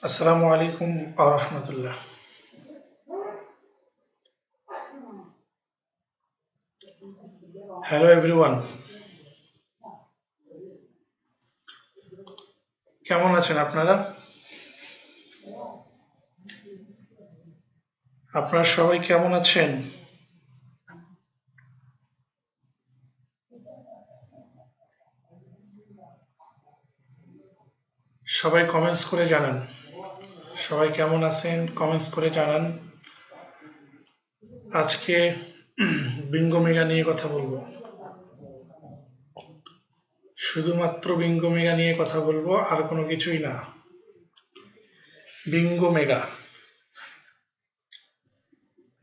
আসসালামু আলাইকুম ওয়া রাহমাতুল্লাহ। হ্যালো এভরিওয়ান, কেমন আছেন আপনারা? আপনারা সবাই কেমন আছেন? সবাই কমেন্টস করে জানান। সবাই কেমন আছেন কমেন্টস করে জানান। আজকে বিঙ্গো মেগা নিয়ে কথা বলবো। শুধুমাত্র বিঙ্গো মেগা নিয়ে কথা বলবো, আর কোনো কিছুই না। বিঙ্গো মেগা,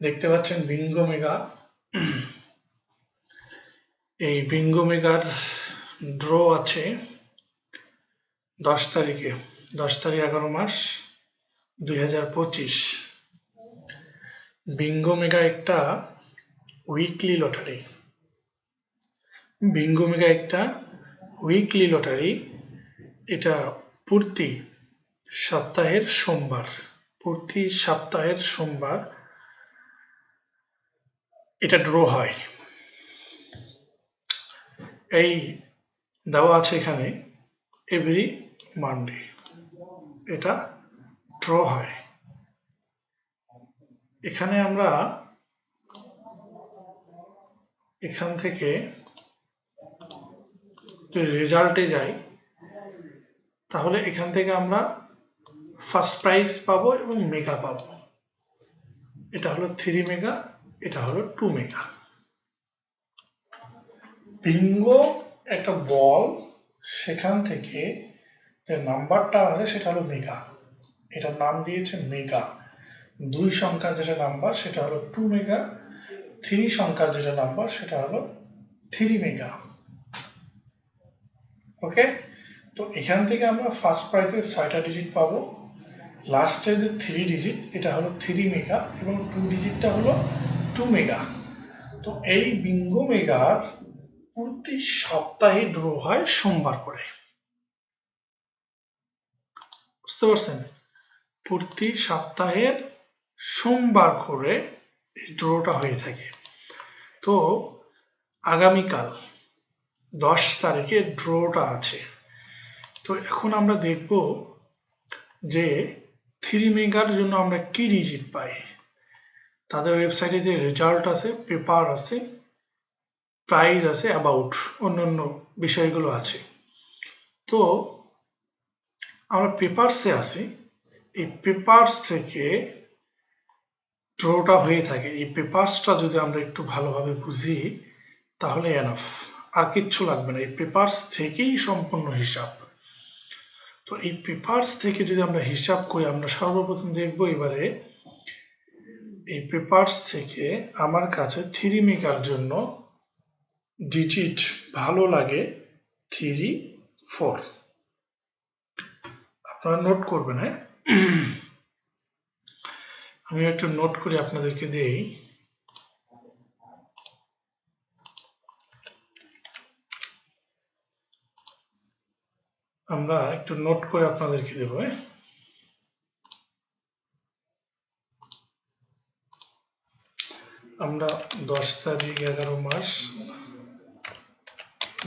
দেখতে পাচ্ছেন বিঙ্গো মেগা। এই বিঙ্গো মেগার ড্র আছে 10 তারিখে, 10 তারিখ 11 মাস 2025। বিঙ্গো মেগা একটা উইকলি লটারি। বিঙ্গো মেগা একটা উইকলি লটারি। এটা প্রতি সপ্তাহের সোমবার এটা ড্র হয়। এই দেওয়া আছে এখানে এভরি মানডে এটা ড্র হয়। এখানে আমরা এখান থেকে রেজাল্টে যাই, তাহলে এখান থেকে আমরা ফার্স্ট প্রাইজ পাবো এবং মেগা পাবো। এটা হলো 3 মেগা, এটা হলো 2 মেগা। বিঙ্গো একটা বল, সেখান থেকে যে নাম্বারটা আছে সেটা হলো মেগা। এটার নাম দিয়েছে মেগা। 2 সংখ্যার যেটা নাম্বার সেটা হলো 2 মেগা, 3 সংখ্যার যেটা নাম্বার সেটা হলো 3 মেগা। ওকে, তো এখান থেকে আমরা ফার্স্ট প্রাইজের 6টা ডিজিট পাবো। লাস্টের যে 3 ডিজিট এটা হলো 3 মেগা এবং 2 ডিজিটটা হলো 2 মেগা। তো এই বিঙ্গো মেগার প্রতি সপ্তাহে ড্র হয় সোমবার করে। বুঝতে পারছেন? প্রতি সপ্তাহের সোমবার করে এই ড্রটা হয়ে থাকে। তো আগামীকাল 10 তারিখে ড্রটা আছে। তো এখন আমরা দেখব যে 3 মেগার জন্য আমরা কি ডিজিট পাই। তাদের ওয়েবসাইটে যে রেজাল্ট আছে, পেপার আছে, প্রাইজ আছে, অ্যাবাউট অন্যান্য বিষয়গুলো আছে। তো আমরা পেপারসে আসি। এই পেপারস থেকে ড্রটা হয়ে থাকে। এই পেপারসটা যদি আমরা একটু ভালোভাবে বুঝি তাহলে এনাফ, আর কিচ্ছু লাগবে না। এই পেপারস থেকেই সম্পূর্ণ হিসাব। তো এই পেপারস থেকে যদি আমরা হিসাব করি, আমরা সর্বপ্রথম দেখব এবারে এই পেপারস থেকে আমার কাছে 3 মেগার জন্য ডিজিট ভালো লাগে 3, 4। আপনারা নোট করবেন, হ্যাঁ? আমি একটু নোট করে আপনাদেরকে দেই। আমরা একটু নোট করে আপনাদেরকে দেবো, হ্যাঁ? আমরা 10 তারিখ 11 মাস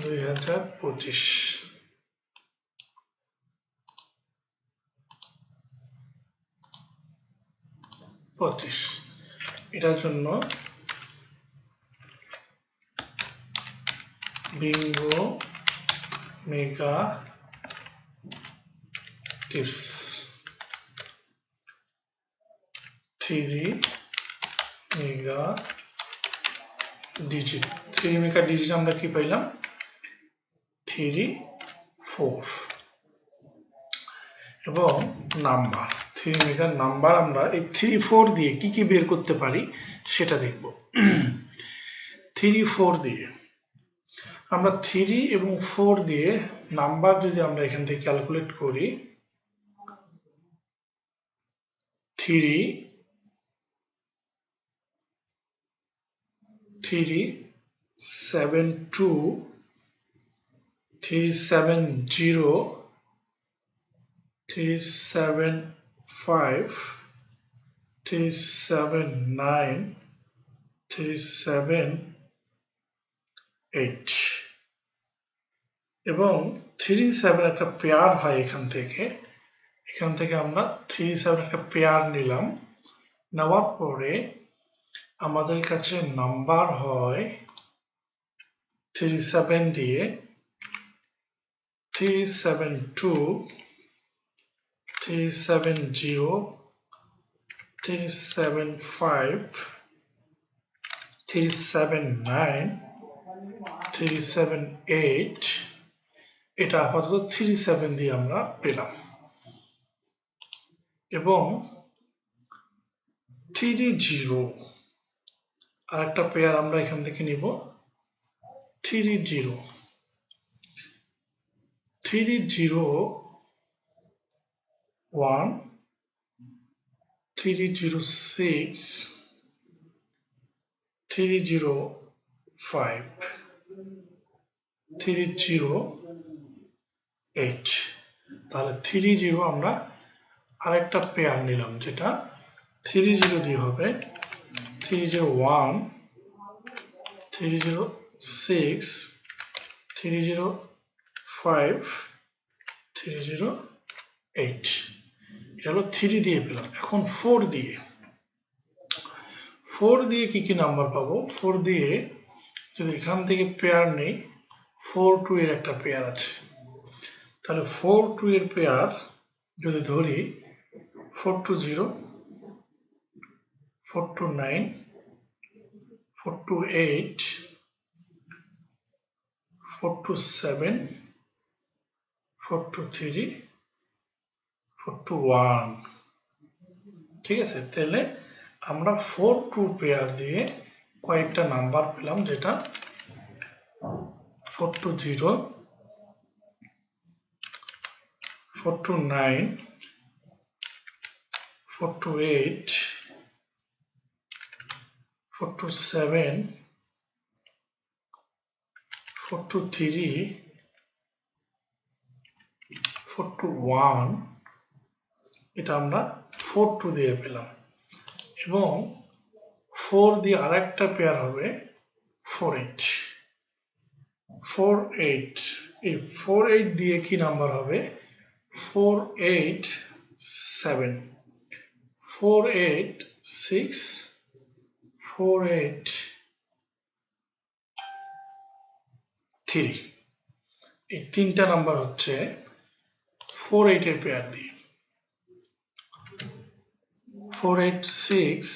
2025 এটার জন্য Bingo mega tips 3 mega digit. 3 mega digit আমরা কি পাইলাম? 3, 4 এবং নাম্বার 3 মেগার নাম্বার। আমরা এই 3, 4 দিয়ে কি কি বের করতে পারি সেটা দেখব। 3, 4 দিয়ে আমরা 3 এবং 4 দিয়ে নাম্বার যদি আমরা এখান থেকে ক্যালকুলেট করি, 3, 7, 2, 370, 375, 379, 378 এবং 37 একটা পেয়ার হয় এখান থেকে আমরা 37 একটা পেয়ার নিলাম, নেওয়ার পরে আমাদের কাছে নাম্বার হয় 37 দিয়ে 372, 370, 375, 379, 378, এটা আপাতত 37 দিয়ে আমরা পেলাম এবং 30 আর একটা পেয়ার আমরা এখান থেকে নিব 30, 301, 306, 305, 308, তাহলে 30 আমরা আরেকটা পেয়ার নিলাম যেটা 30 দিয়ে হবে 301, 306, 305, 308, এটা হলো 3 দিয়ে পেলাম। এখন 4 দিয়ে কি কি নাম্বার পাবো? 4 দিয়ে যদি এখান থেকে পেয়ার নেই, 4-2 এর একটা পেয়ার আছে, তাহলে 4-2 এর পেয়ার যদি ধরি 420, 429, 428, 427, 423, 421, ঠিক আছে? তাহলে আমরা 4-2 পেয়ার দিয়ে কয়েকটা নাম্বার পেলাম, যেটা 420, 429, 428, 427, 423, 421, এটা আমরা 4-2 দিয়ে পেলাম এবং 4 দিয়ে আরেকটা পেয়ার হবে 48, 48, এই 48 দিয়ে কি নাম্বার হবে? 487, 486, 483, এই তিনটা নাম্বার হচ্ছে 48 এর পেয়ার দিয়ে। 486,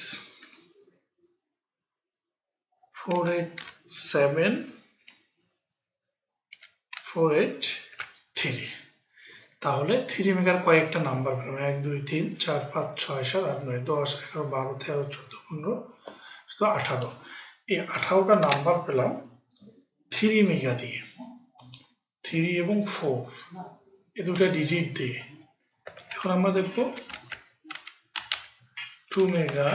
487, 483, তাহলে 3 মেগার কয়েকটা নাম্বার পেলাম, 1 2 3 4 5 6 7 8 9 10 11 12 13 14 15 18, এই 18টা নাম্বার পেলাম 3 মেগা দিয়ে, 3 এবং 4 এই দুটো ডিজিট দিয়ে। এখন আমরা দেখব 2 মেগা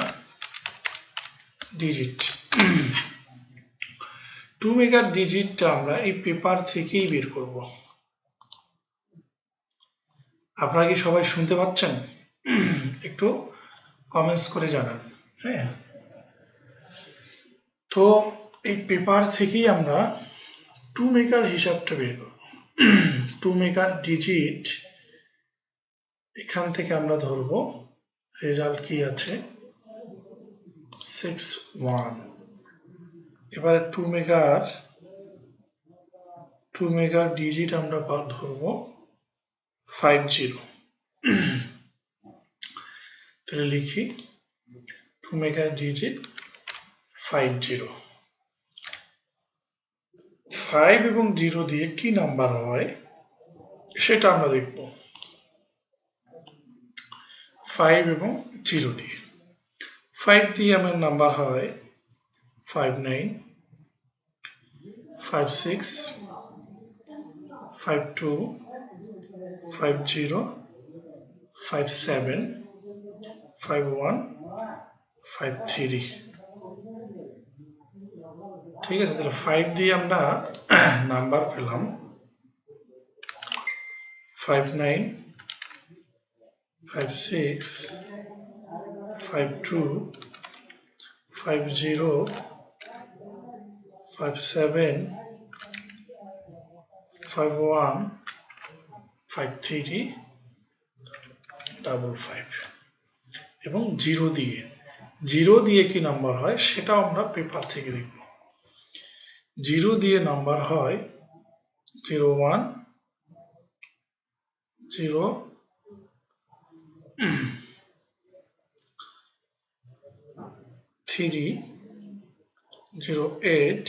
ডিজিট। 2 মেগার ডিজিটটা আমরা এই পেপার থেকেই বের করব। আপনারা কি সবাই শুনতে পাচ্ছেন? একটু কমেন্টস করে জানান। হ্যাঁ, তো এই পেপার থেকেই আমরা 2 মেগার হিসাবটা বের করব। 2 মেগার ডিজিট এখান থেকে আমরা ধরব, রেজাল্ট কি আছে 61। এবারে 2 মেগার ডিজিট আমরা ধরব 50। তাহলে লিখি 2 মেগার ডিজিট 50। 5 এবং 0 দিয়ে কি নাম্বার হয় সেটা আমরা দেখব। 5 এবং 0 দিয়ে, 5 দিয়ে আমার নাম্বার হয় 59, 56, 52, 50, 57, 51, 53, ঠিক আছে? তাহলে 5 দিয়ে আমরা নাম্বার পেলাম 59 56 52 50 57 51 53 55 এবং জিরো দিয়ে কি নাম্বার হয় সেটাও আমরা পেপার থেকে দেখব। জিরো দিয়ে নাম্বার হয় 01 0 3 08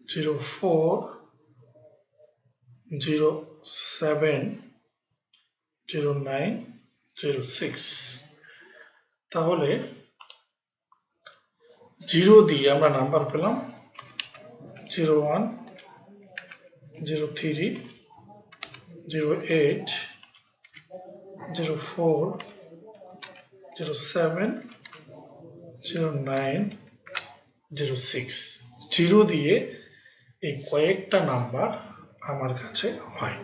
04 07 09 06। তাহলে জিরো দিয়ে আমরা নাম্বার পেলাম 01 03 08 04 07 09 06। জিরো দিয়ে এই কয়েকটা নাম্বার আমার কাছে হয়।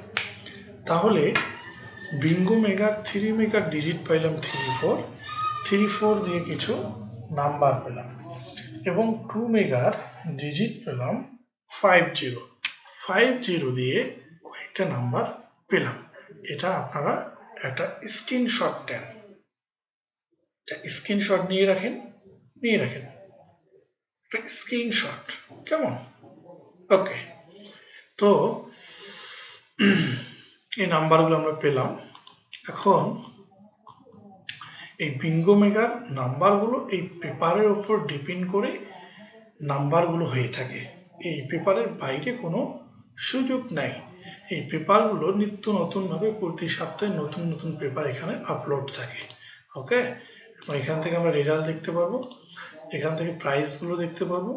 তাহলে বিঙ্গো মেগার 3 মেগার ডিজিট পাইলাম 34 দিয়ে কিছু নাম্বার পেলাম এবং 2 মেগার ডিজিট পেলাম 50 দিয়ে কয়েকটা নাম্বার পেলাম। এটা আপনারা একটা স্ক্রিনশট দেন, স্ক্রিনশট নিয়ে রাখেন একটা স্ক্রিনশট, কেমন? ওকে, তো এই নাম্বারগুলো আমরা পেলাম। এখন এই বিঙ্গো মেগার নাম্বারগুলো এই পেপারের উপর ডিপেন্ড করে নাম্বারগুলো হয়ে থাকে। এই পেপারের বাইরে কোনো সুযোগ নাই। এই পেপারগুলো নিত্য নতুনভাবে প্রতি সপ্তাহে নতুন নতুন পেপার এখানে আপলোড থাকে। ওকে, এখান থেকে আমরা রেজাল্ট দেখতে পারবো, এখান থেকে প্রাইসগুলো দেখতে পারবো,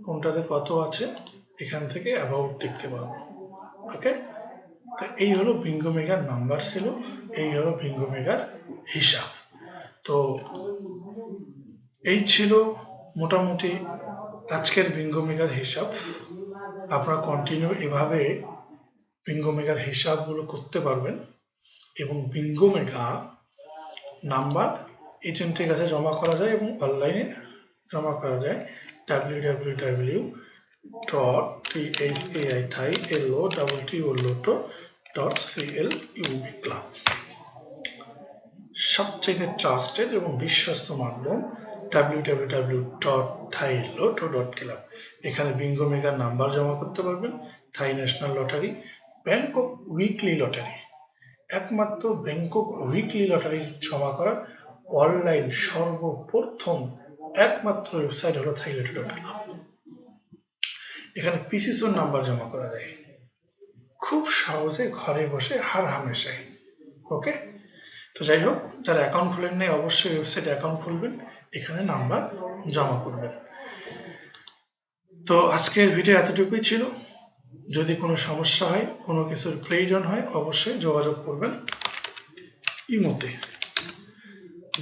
কোনটাতে কত আছে, এখান থেকে অ্যাবাউট দেখতে পারবো। ওকে, তো এই হলো বিঙ্গো মেগার নাম্বার ছিল, এই হলো বিঙ্গো মেগার হিসাব। তো এই ছিল মোটামুটি আজকের বিঙ্গো মেগার হিসাব। আপনারা কন্টিনিউ এভাবে বিঙ্গো মেগার হিসাবগুলো করতে পারবেন এবং বিঙ্গো মেগা নাম্বার এজেন্টের কাছে জমা করা যায় এবং অনলাইনে জমা করা যায় www.thailoto.club। সবচেয়ে ট্রাস্টেড এবং বিশ্বস্ত মাধ্যম www.thailoto.club। এখানে বিঙ্গো মেগার নাম্বার জমা করতে পারবেন, Thai national lottery, Bangkok weekly lottery, একমাত্র ব্যাংকক উইকলি লটারি জমা করার অনলাইন সর্বপ্রথম একমাত্র ওয়েবসাইট হলো thailoto.club। এখানে পিসিসোর নাম্বার জমা করা যায় খুব সহজে ঘরে বসে হার হামেশায়। ওকে, তো যাই হোক, যারা অ্যাকাউন্ট খুলেন নাই অবশ্যই ওয়েবসাইটে অ্যাকাউন্ট খুলবেন, এখানে নাম্বার জমা করবেন। তো আজকের ভিডিও এতটুকুই ছিল। যদি কোনো সমস্যা হয়, কোনো কিছুর প্রয়োজন হয়, অবশ্যই যোগাযোগ করবেন ইমোতে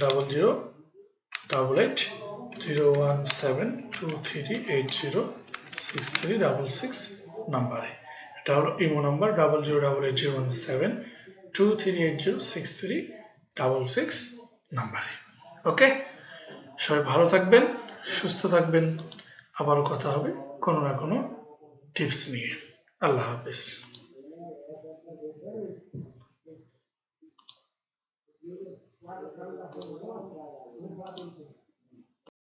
00880172380636 নাম্বারে। এটা হলো ইমো নাম্বার 00880172380636 নাম্বারে। ওকে, সবাই ভালো থাকবেন, সুস্থ থাকবেন, আবারও কথা হবে কোনো না কোনো টিপস নিয়ে। আল্লাহ হাফেজ।